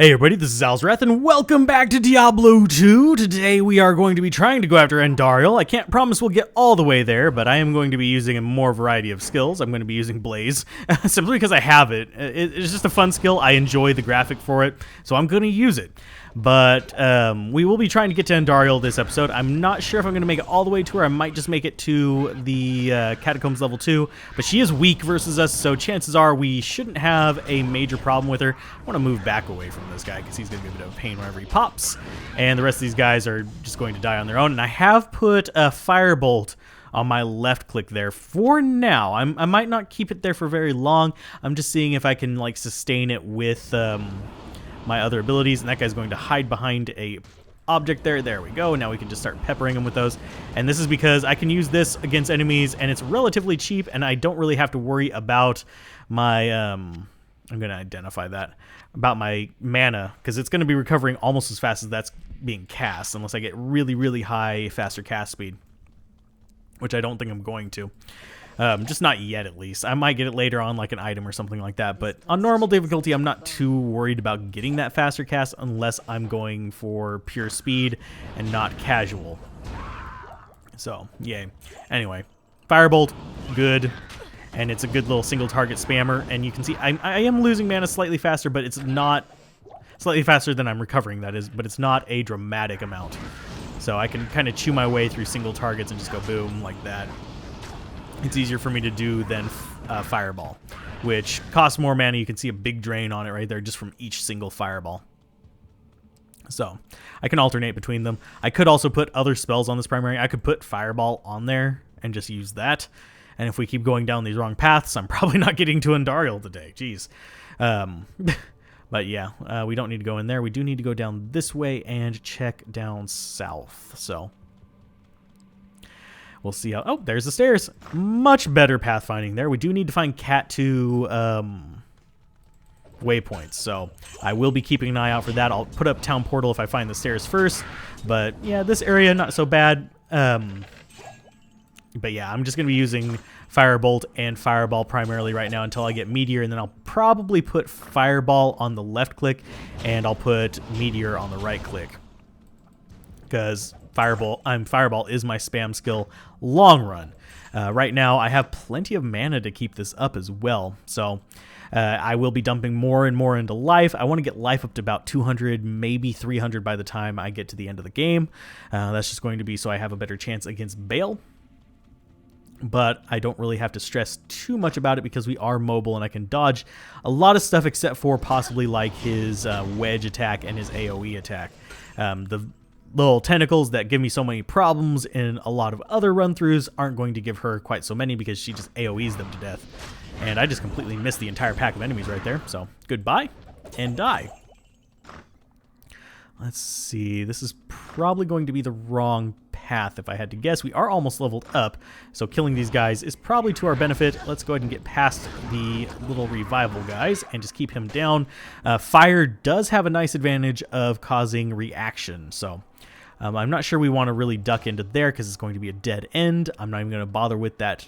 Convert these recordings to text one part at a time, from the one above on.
Hey everybody, this is Alzorath, and welcome back to Diablo 2. Today we are going to be trying to go after Andariel. I can't promise we'll get all the way there, but I am going to be using a more variety of skills. I'm going to be using Blaze, simply because I have it. It's just a fun skill. I enjoy the graphic for it, so I'm going to use it. But we will be trying to get to Andariel this episode. I'm not sure if I'm going to make it all the way to her. I might just make it to the Catacombs level 2. But she is weak versus us, so chances are we shouldn't have a major problem with her. I want to move back away from this guy because he's going to be a bit of a pain whenever he pops. And the rest of these guys are just going to die on their own. And I have put a firebolt on my left click there for now. I might not keep it there for very long. I'm just seeing if I can like sustain it with my other abilities, and that guy's going to hide behind a object there. There we go. Now we can just start peppering him with those. And this is because I can use this against enemies, and it's relatively cheap, and I don't really have to worry about my, I'm going to identify that, about my mana, because it's going to be recovering almost as fast as that's being cast, unless I get really, really high, faster cast speed, which I don't think I'm going to. Just not yet, at least. I might get it later on, like an item or something like that. But on normal difficulty, I'm not too worried about getting that faster cast unless I'm going for pure speed and not casual. So, yay. Anyway, Firebolt, good. And it's a good little single target spammer. And you can see I am losing mana slightly faster, but it's not slightly faster than I'm recovering, that is. But it's not a dramatic amount. So I can kind of chew my way through single targets and just go boom like that. It's easier for me to do than Fireball, which costs more mana. You can see a big drain on it right there just from each single Fireball. So I can alternate between them. I could also put other spells on this primary. I could put Fireball on there and just use that. And if we keep going down these wrong paths, I'm probably not getting to Andariel today. Jeez. But yeah, we don't need to go in there. We do need to go down this way and check down south. So we'll see how... Oh, there's the stairs. Much better pathfinding there. We do need to find Cat 2 waypoints, so I will be keeping an eye out for that. I'll put up Town Portal if I find the stairs first. But yeah, this area, not so bad. But yeah, I'm just going to be using Firebolt and Fireball primarily right now until I get Meteor, and then I'll probably put Fireball on the left click, and I'll put Meteor on the right click. Because Fireball is my spam skill long run. Right now, I have plenty of mana to keep this up as well. So I will be dumping more and more into life. I want to get life up to about 200, maybe 300 by the time I get to the end of the game. That's just going to be so I have a better chance against Bale. But I don't really have to stress too much about it because we are mobile and I can dodge a lot of stuff except for possibly like his wedge attack and his AoE attack. The little tentacles that give me so many problems in a lot of other run-throughs aren't going to give her quite so many because she just AoEs them to death. And I just completely missed the entire pack of enemies right there. So, goodbye and die. Let's see. This is probably going to be the wrong path if I had to guess. We are almost leveled up, so killing these guys is probably to our benefit. Let's go ahead and get past the little revival guys and just keep him down. Fire does have a nice advantage of causing reaction, so I'm not sure we want to really duck into there because it's going to be a dead end. I'm not even going to bother with that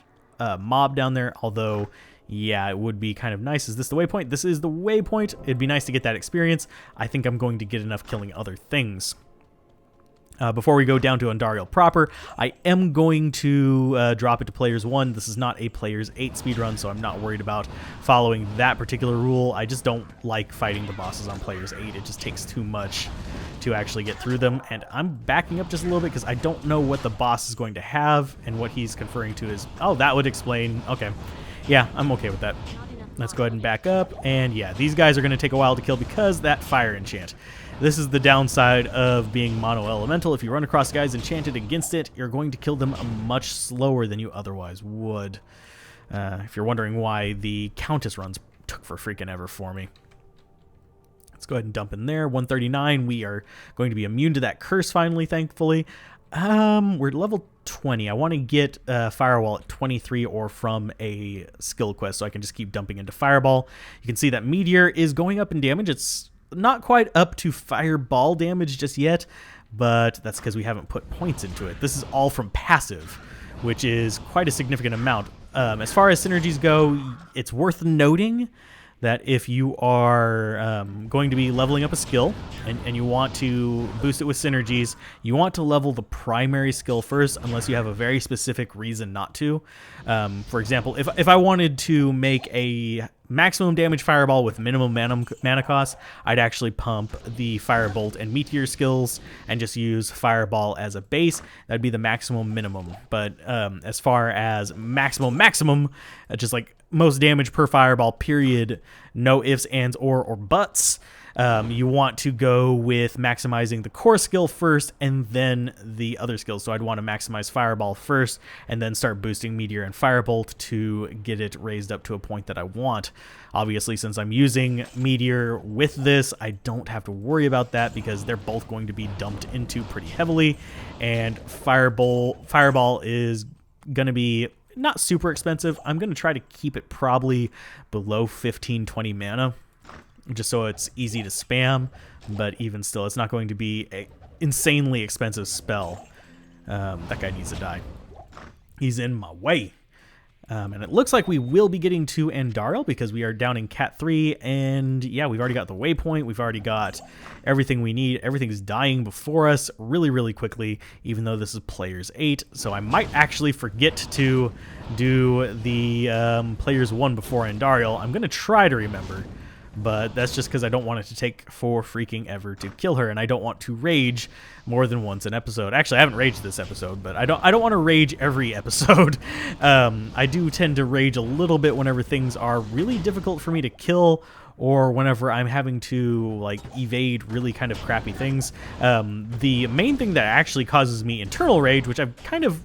mob down there, although yeah, it would be kind of nice. Is this the waypoint? This is the waypoint. It'd be nice to get that experience. I think I'm going to get enough killing other things. Before we go down to Andariel proper, I am going to drop it to Players 1. This is not a Players 8 speedrun, so I'm not worried about following that particular rule. I just don't like fighting the bosses on Players 8. It just takes too much to actually get through them, and I'm backing up just a little bit because I don't know what the boss is going to have, and what he's conferring to is... Oh, that would explain... Okay. Yeah, I'm okay with that. Let's go ahead and back up, and yeah, these guys are going to take a while to kill because that fire enchant. This is the downside of being mono-elemental. If you run across guys enchanted against it, you're going to kill them much slower than you otherwise would. If you're wondering why the Countess runs took for freaking ever for me. Let's go ahead and dump in there. 139, we are going to be immune to that curse finally, thankfully. We're level 20. I want to get Firewall at 23 or from a skill quest so I can just keep dumping into Fireball. You can see that Meteor is going up in damage. It's not quite up to Fireball damage just yet, but that's because we haven't put points into it. This is all from passive, which is quite a significant amount. As far as synergies go, it's worth noting that if you are going to be leveling up a skill and you want to boost it with synergies, you want to level the primary skill first unless you have a very specific reason not to. For example, if I wanted to make a maximum damage fireball with minimum mana cost, I'd actually pump the firebolt and meteor skills and just use fireball as a base. That'd be the maximum minimum. But as far as maximum, just like most damage per fireball, period, no ifs, ands, or buts. You want to go with maximizing the core skill first and then the other skills. So I'd want to maximize Fireball first and then start boosting Meteor and Firebolt to get it raised up to a point that I want. Obviously, since I'm using Meteor with this, I don't have to worry about that because they're both going to be dumped into pretty heavily. And Fireball is going to be not super expensive. I'm going to try to keep it probably below 15-20 mana, just so it's easy to spam, but even still, it's not going to be an insanely expensive spell. That guy needs to die. He's in my way. And it looks like we will be getting to Andariel because we are down in Cat 3, and yeah, we've already got the waypoint, we've already got everything we need, everything's dying before us really, really quickly, even though this is Players 8, so I might actually forget to do the Players 1 before Andariel. I'm going to try to remember, but that's just because I don't want it to take for freaking ever to kill her, and I don't want to rage more than once an episode. Actually, I haven't raged this episode, but I don't want to rage every episode. I do tend to rage a little bit whenever things are really difficult for me to kill, or whenever I'm having to like evade really kind of crappy things. The main thing that actually causes me internal rage, which I've kind of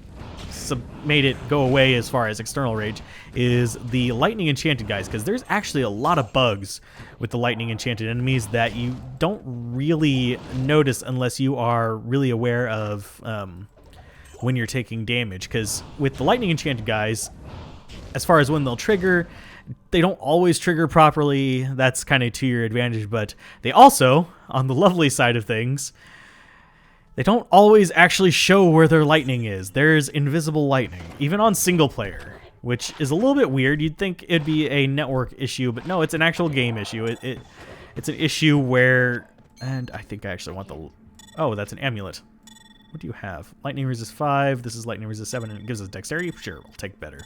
made it go away as far as external rage, is the lightning enchanted guys, because there's actually a lot of bugs with the lightning enchanted enemies that you don't really notice unless you are really aware of when you're taking damage. Because with the lightning enchanted guys, as far as when they'll trigger, they don't always trigger properly. That's kind of to your advantage, but they also, on the lovely side of things, they don't always actually show where their lightning is. There's invisible lightning, even on single player, which is a little bit weird. You'd think it'd be a network issue, but no, it's an actual game issue. It's an issue where, and I think I actually want the, oh, that's an amulet. What do you have? Lightning resist 5, this is lightning resist 7, and it gives us dexterity? Sure, we'll take better.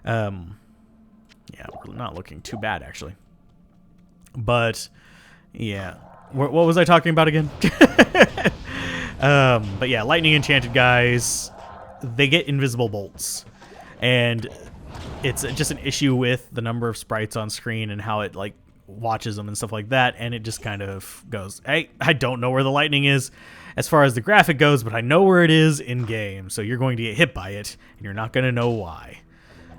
Yeah, we're not looking too bad, actually. But, yeah. What was I talking about again? But yeah, lightning enchanted guys, they get invisible bolts, and it's just an issue with the number of sprites on screen and how it like watches them and stuff like that, and it just kind of goes, hey, I don't know where the lightning is as far as the graphic goes, but I know where it is in game, so you're going to get hit by it and you're not going to know why.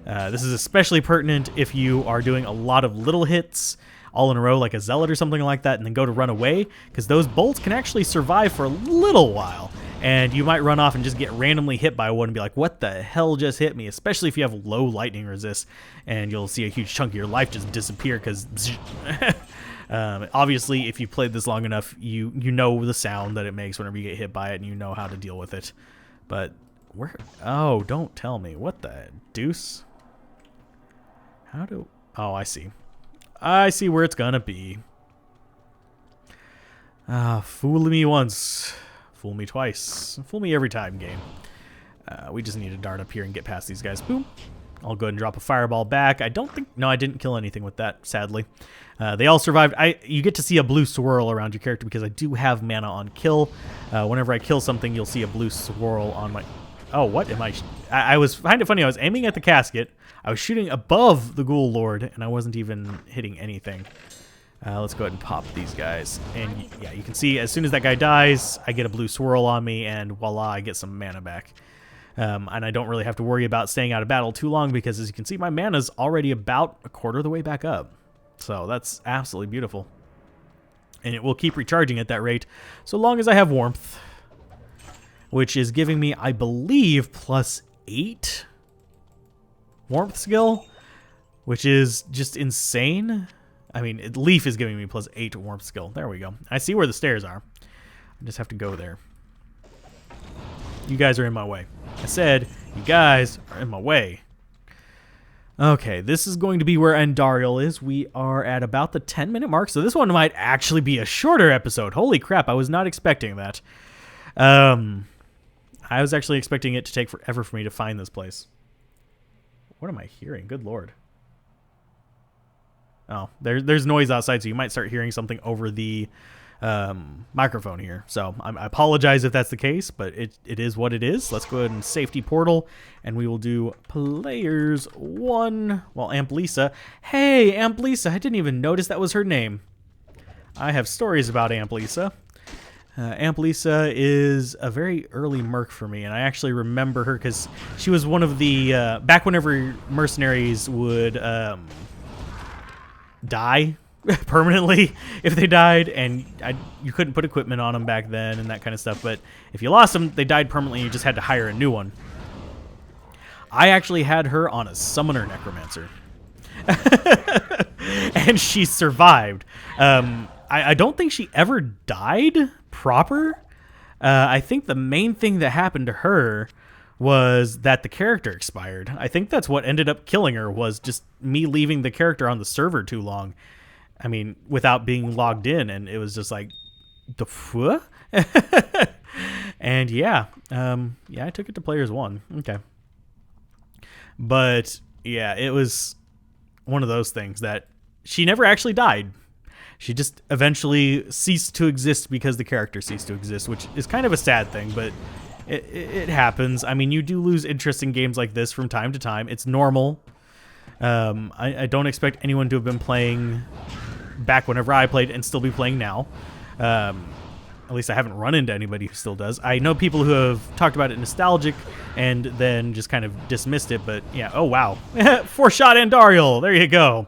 This is especially pertinent if you are doing a lot of little hits all in a row, like a zealot or something like that, and then go to run away, because those bolts can actually survive for a little while, and you might run off and just get randomly hit by one and be like, what the hell just hit me? Especially if you have low lightning resist, and you'll see a huge chunk of your life just disappear, because obviously if you played this long enough, you know the sound that it makes whenever you get hit by it, and you know how to deal with it. But where, oh, don't tell me, what the deuce? How do, oh, I see where it's gonna be. Fool me once, fool me twice, fool me every time, game. We just need to dart up here and get past these guys. Boom. I'll go ahead and drop a fireball back. I don't think, no, I didn't kill anything with that, sadly. They all survived. You get to see a blue swirl around your character because I do have mana on kill. Whenever I kill something, you'll see a blue swirl on my, oh, what am I was, find it funny, I was aiming at the casket, I was shooting above the Ghoul Lord, and I wasn't even hitting anything. Let's go ahead and pop these guys. And yeah, you can see as soon as that guy dies, I get a blue swirl on me, and voila, I get some mana back. And I don't really have to worry about staying out of battle too long, because as you can see, my mana's already about a quarter of the way back up. So that's absolutely beautiful. And it will keep recharging at that rate, so long as I have warmth, which is giving me, I believe, +8 warmth skill, which is just insane. I mean, Leaf is giving me +8 warmth skill. There we go. I see where the stairs are. I just have to go there. You guys are in my way. I said, you guys are in my way. Okay, this is going to be where Andariel is. We are at about the 10-minute mark, so this one might actually be a shorter episode. Holy crap, I was not expecting that. I was actually expecting it to take forever for me to find this place. What am I hearing? Good lord. Oh, there's noise outside, so you might start hearing something over the microphone here. So I apologize if that's the case, but it is what it is. Let's go ahead and safety portal, and we will do players 1. Well, Amp Lisa. Hey, Amp Lisa. I didn't even notice that was her name. I have stories about Amp Lisa. Amp Lisa is a very early merc for me, and I actually remember her because she was one of the back whenever mercenaries would die permanently if they died, and you couldn't put equipment on them back then and that kind of stuff, but if you lost them, they died permanently and you just had to hire a new one. I actually had her on a summoner necromancer. And she survived. I don't think she ever died proper. I think the main thing that happened to her was that the character expired. I think that's what ended up killing her, was just me leaving the character on the server too long. I mean, without being logged in, and it was just like, the fuck? And yeah, I took it to players 1. Okay. But yeah, it was one of those things that she never actually died. She just eventually ceased to exist because the character ceased to exist, which is kind of a sad thing, but it happens. I mean, you do lose interest in games like this from time to time. It's normal. I don't expect anyone to have been playing back whenever I played and still be playing now. At least I haven't run into anybody who still does. I know people who have talked about it nostalgic and then just kind of dismissed it, but yeah. Oh, wow. 4-shot Andariel. There you go.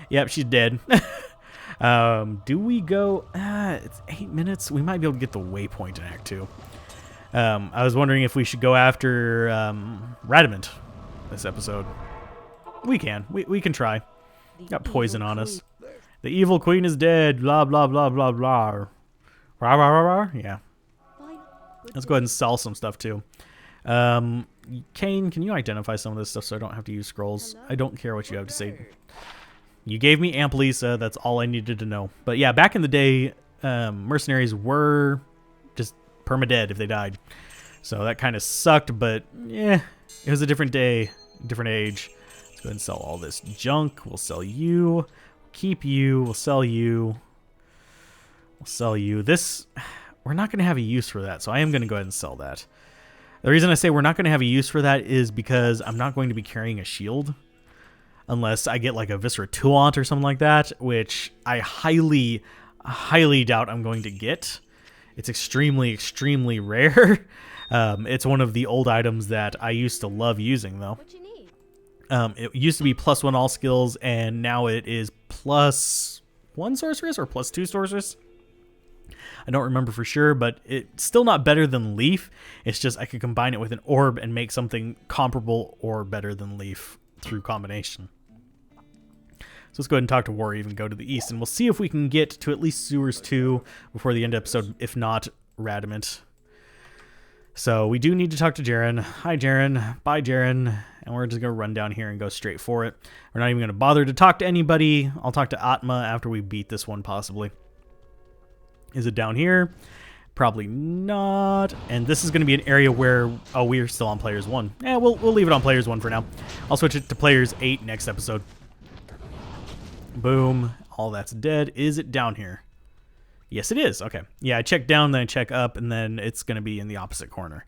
Yep, she's dead. Do we go... it's 8 minutes. We might be able to get the waypoint in Act 2. I was wondering if we should go after Radamant this episode. We can. We can try. Got poison on us. The evil queen is dead. Blah, blah, blah, blah, blah. Rah, rah, rah, rah. Yeah. Let's go ahead and sell some stuff, too. Kane, can you identify some of this stuff so I don't have to use scrolls? I don't care what you have to say. You gave me Amp Lisa. That's all I needed to know. But yeah, back in the day, mercenaries were just permadead if they died. So that kind of sucked, but yeah, it was a different day, different age. Let's go ahead and sell all this junk. We'll sell you. Keep you. We'll sell you. We'll sell you. This, we're not going to have a use for that, so I am going to go ahead and sell that. The reason I say we're not going to have a use for that is because I'm not going to be carrying a shield unless I get like a Viscera Tuant or something like that, which I highly, highly doubt I'm going to get. It's extremely, extremely rare. It's one of the old items that I used to love using, though. What you need? It used to be +1 all skills, and now it is +1 sorceress or +2 sorceress. I don't remember for sure, but it's still not better than Leaf. It's just I could combine it with an orb and make something comparable or better than Leaf through combination. So let's go ahead and talk to War Eve and go to the east, and we'll see if we can get to at least Sewers 2 before the end of the episode, if not Radamant. So we do need to talk to Jaren. Hi, Jaren. Bye, Jaren. And we're just going to run down here and go straight for it. We're not even going to bother to talk to anybody. I'll talk to Atma after we beat this one, possibly. Is it down here? Probably not. And this is going to be an area where... Oh, we're still on Players 1. Yeah, we'll leave it on Players 1 for now. I'll switch it to Players 8 next episode. Boom. All that's dead. Is it down here? Yes, it is. Okay. Yeah, I check down, then I check up, and then it's going to be in the opposite corner.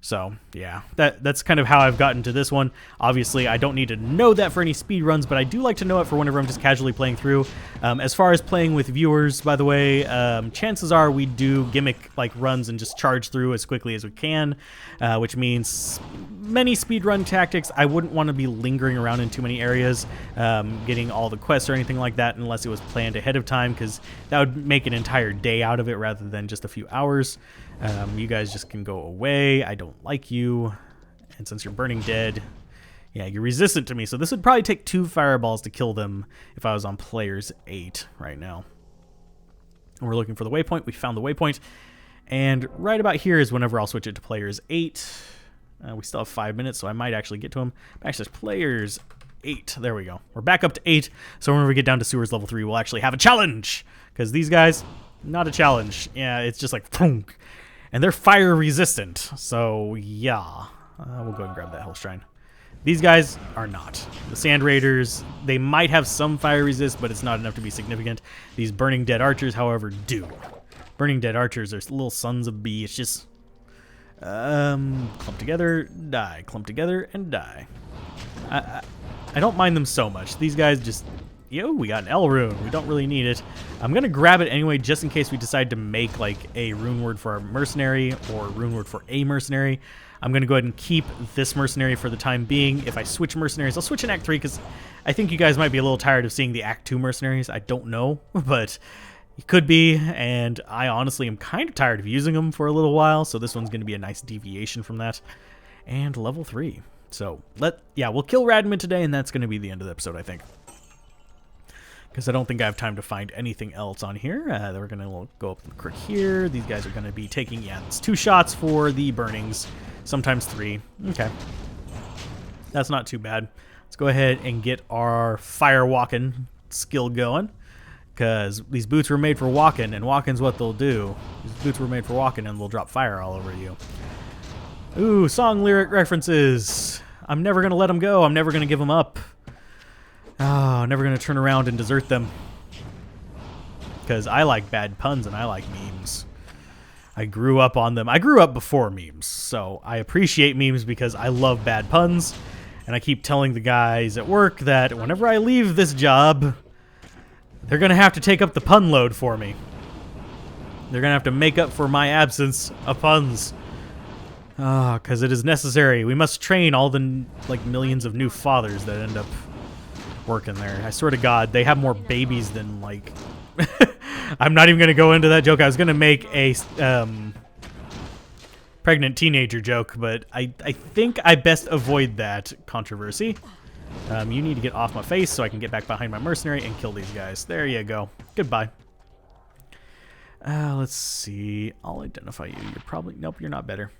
So, yeah, that's kind of how I've gotten to this one. Obviously, I don't need to know that for any speed runs, but I do like to know it for whenever I'm just casually playing through. As far as playing with viewers, by the way, chances are we do gimmick-like runs and just charge through as quickly as we can, which means many speedrun tactics. I wouldn't want to be lingering around in too many areas, getting all the quests or anything like that unless it was planned ahead of time, because that would make an entire day out of it rather than just a few hours. You guys just can go away. I don't like you. And since you're burning dead, yeah, you're resistant to me. So this would probably take 2 fireballs to kill them if I was on Players 8 right now. And we're looking for the waypoint. We found the waypoint. And right about here is whenever I'll switch it to Players 8. We still have 5 minutes, so I might actually get to him. Backslash Players 8. There we go. We're back up to 8. So whenever we get down to sewers level 3, we'll actually have a challenge. Because these guys, not a challenge. Yeah, it's just like, thunk. And they're fire resistant. So yeah, we'll go and grab that Hell Shrine. These guys are not. The Sand Raiders, they might have some fire resist, but it's not enough to be significant. These Burning Dead Archers, however, do. Burning Dead Archers are little sons of B. It's just clump together, die, clump together, and die. I don't mind them so much. These guys just, yo, we got an L rune. We don't really need it. I'm gonna grab it anyway, just in case we decide to make like a rune word for our mercenary or a rune word for a mercenary. I'm gonna go ahead and keep this mercenary for the time being. If I switch mercenaries, I'll switch in Act 3 because I think you guys might be a little tired of seeing the Act 2 mercenaries. I don't know, but it could be, and I honestly am kind of tired of using them for a little while, so this one's going to be a nice deviation from that. And level 3. So, we'll kill Radman today, and that's going to be the end of the episode, I think. Because I don't think I have time to find anything else on here. We're going to go up the creek here. These guys are going to be taking, it's 2 shots for the burnings, sometimes 3. Okay. That's not too bad. Let's go ahead and get our fire walking skill going. Because these boots were made for walking, and walking's what they'll do. These boots were made for walking, and they'll drop fire all over you. Ooh, song lyric references. I'm never going to let them go. I'm never going to give them up. Oh, I'm never going to turn around and desert them. Because I like bad puns, and I like memes. I grew up on them. I grew up before memes, so I appreciate memes because I love bad puns. And I keep telling the guys at work that whenever I leave this job, they're going to have to take up the pun load for me. They're going to have to make up for my absence of puns. Because it is necessary. We must train all the millions of new fathers that end up working there. I swear to God, they have more babies than I'm not even going to go into that joke. I was going to make a pregnant teenager joke, but I think I best avoid that controversy. You need to get off my face so I can get back behind my mercenary and kill these guys. There you go. Goodbye. Let's see. I'll identify you. You're probably... Nope, you're not better.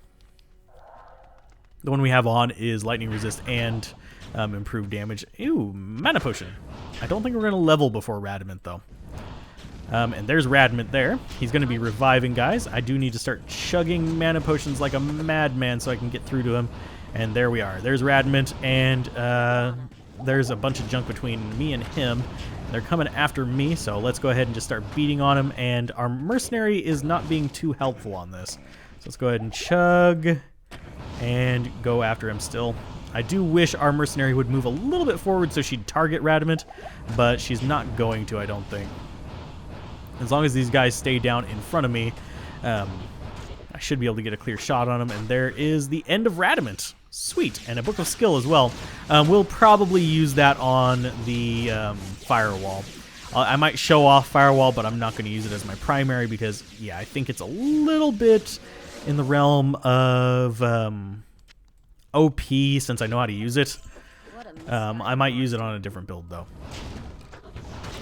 The one we have on is lightning resist and improved damage. Ew, mana potion. I don't think we're going to level before Radamant, though. And there's Radamant there. He's going to be reviving guys. I do need to start chugging mana potions like a madman so I can get through to him. And there we are. There's Radamant, and there's a bunch of junk between me and him. They're coming after me, so let's go ahead and just start beating on him. And our mercenary is not being too helpful on this. So let's go ahead and chug and go after him still. I do wish our mercenary would move a little bit forward so she'd target Radamant, but she's not going to, I don't think. As long as these guys stay down in front of me, I should be able to get a clear shot on him. And there is the end of Radamant. Sweet. And a Book of Skill as well. We'll probably use that on the Firewall. I might show off Firewall, but I'm not going to use it as my primary because, yeah, I think it's a little bit in the realm of OP since I know how to use it. I might use it on a different build, though.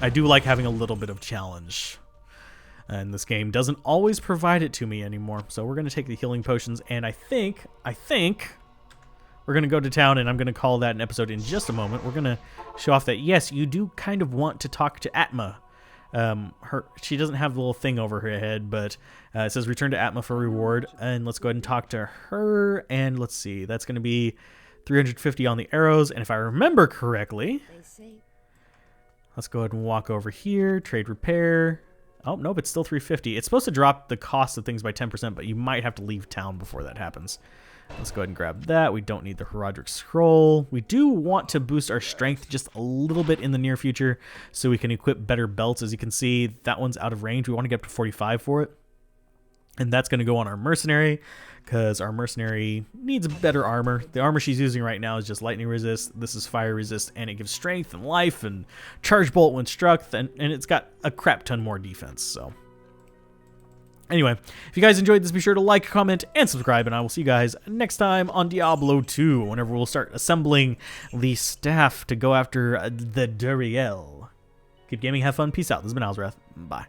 I do like having a little bit of challenge. And this game doesn't always provide it to me anymore. So we're going to take the healing potions, and I think we're going to go to town, and I'm going to call that an episode in just a moment. We're going to show off that, yes, you do kind of want to talk to Atma. She doesn't have the little thing over her head, but it says return to Atma for reward. And let's go ahead and talk to her, and let's see. That's going to be 350 on the arrows, and if I remember correctly, let's go ahead and walk over here, trade repair. Oh, nope, it's still 350. It's supposed to drop the cost of things by 10%, but you might have to leave town before that happens. Let's go ahead and grab that. We don't need the Herodric Scroll. We do want to boost our strength just a little bit in the near future so we can equip better belts. As you can see, that one's out of range. We want to get up to 45 for it. And that's going to go on our mercenary because our mercenary needs better armor. The armor she's using right now is just lightning resist. This is fire resist, and it gives strength and life and charge bolt when struck, and it's got a crap ton more defense. So anyway, if you guys enjoyed this, be sure to like, comment, and subscribe, and I will see you guys next time on Diablo 2, whenever we'll start assembling the staff to go after the Andariel. Keep gaming, have fun, peace out. This has been Alzorath. Bye.